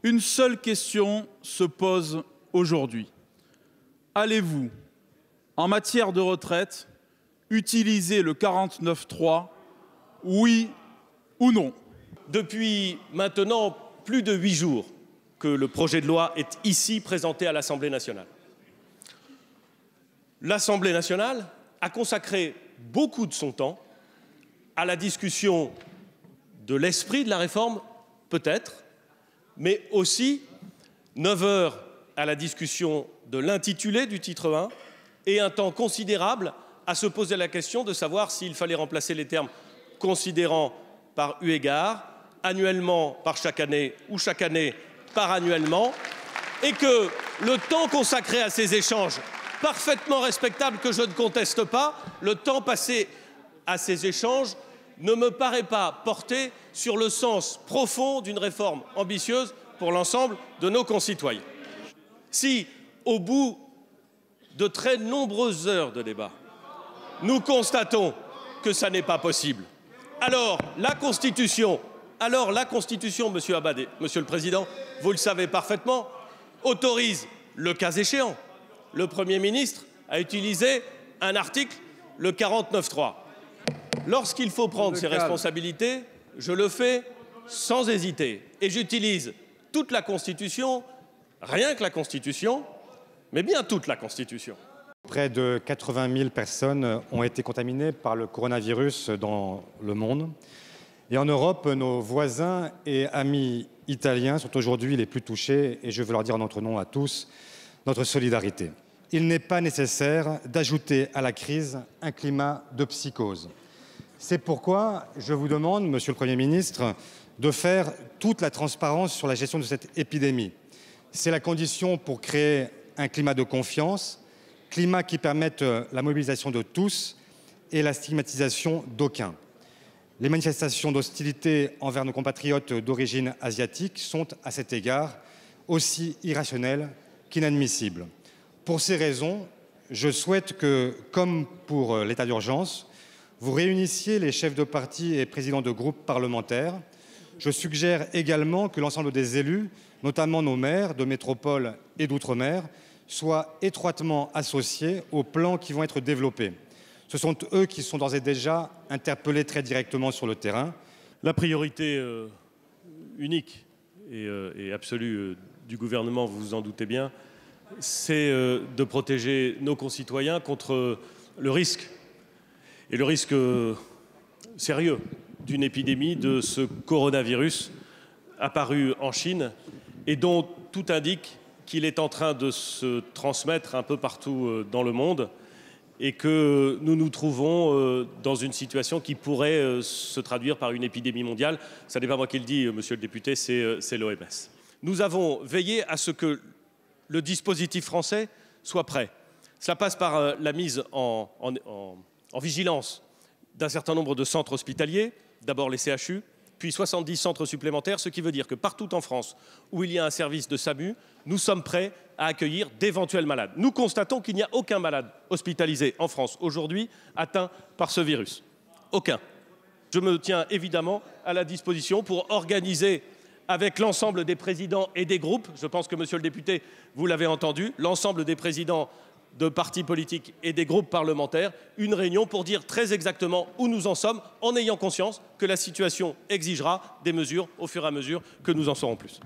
Une seule question se pose aujourd'hui. Allez-vous, en matière de retraite, utiliser le 49.3, oui ou non? Depuis maintenant plus de 8 jours que le projet de loi est ici présenté à l'Assemblée nationale. L'Assemblée nationale a consacré beaucoup de son temps à la discussion de l'esprit de la réforme, peut-être, mais aussi 9 heures à la discussion de l'intitulé du titre 1 et un temps considérable à se poser la question de savoir s'il fallait remplacer les termes « considérant » par « eu égard », annuellement par chaque année ou chaque année par annuellement, et que le temps consacré à ces échanges parfaitement respectables, que je ne conteste pas, le temps passé à ces échanges ne me paraît pas porter sur le sens profond d'une réforme ambitieuse pour l'ensemble de nos concitoyens. Si, au bout de très nombreuses heures de débat, nous constatons que ça n'est pas possible, alors la Constitution, Monsieur Abadé, Monsieur le Président, vous le savez parfaitement, autorise, le cas échéant, le Premier ministre à utiliser un article, le 49.3. Lorsqu'il faut prendre ses responsabilités, je le fais sans hésiter. Et j'utilise toute la Constitution, rien que la Constitution, mais bien toute la Constitution. Près de 80 000 personnes ont été contaminées par le coronavirus dans le monde. Et en Europe, nos voisins et amis italiens sont aujourd'hui les plus touchés, et je veux leur dire en notre nom à tous notre solidarité. Il n'est pas nécessaire d'ajouter à la crise un climat de psychose. C'est pourquoi je vous demande, Monsieur le Premier ministre, de faire toute la transparence sur la gestion de cette épidémie. C'est la condition pour créer un climat de confiance, climat qui permette la mobilisation de tous et la stigmatisation d'aucuns. Les manifestations d'hostilité envers nos compatriotes d'origine asiatique sont, à cet égard, aussi irrationnelles qu'inadmissibles. Pour ces raisons, je souhaite que, comme pour l'état d'urgence, vous réunissiez les chefs de parti et présidents de groupes parlementaires. Je suggère également que l'ensemble des élus, notamment nos maires de métropole et d'outre-mer, soient étroitement associés aux plans qui vont être développés. Ce sont eux qui sont d'ores et déjà interpellés très directement sur le terrain. La priorité unique et absolue du gouvernement, vous vous en doutez bien, c'est de protéger nos concitoyens contre le risque, et le risque sérieux d'une épidémie de ce coronavirus apparu en Chine et dont tout indique qu'il est en train de se transmettre un peu partout dans le monde, et que nous nous trouvons dans une situation qui pourrait se traduire par une épidémie mondiale. Ce n'est pas moi qui le dis, monsieur le député, c'est l'OMS. Nous avons veillé à ce que le dispositif français soit prêt. Cela passe par la mise en vigilance d'un certain nombre de centres hospitaliers, d'abord les CHU, puis 70 centres supplémentaires, ce qui veut dire que partout en France où il y a un service de SAMU, nous sommes prêts à accueillir d'éventuels malades. Nous constatons qu'il n'y a aucun malade hospitalisé en France aujourd'hui atteint par ce virus. Aucun. Je me tiens évidemment à la disposition pour organiser avec l'ensemble des présidents et des groupes, je pense que, monsieur le député, vous l'avez entendu, l'ensemble des présidents de partis politiques et des groupes parlementaires, une réunion pour dire très exactement où nous en sommes, en ayant conscience que la situation exigera des mesures au fur et à mesure que nous en saurons plus.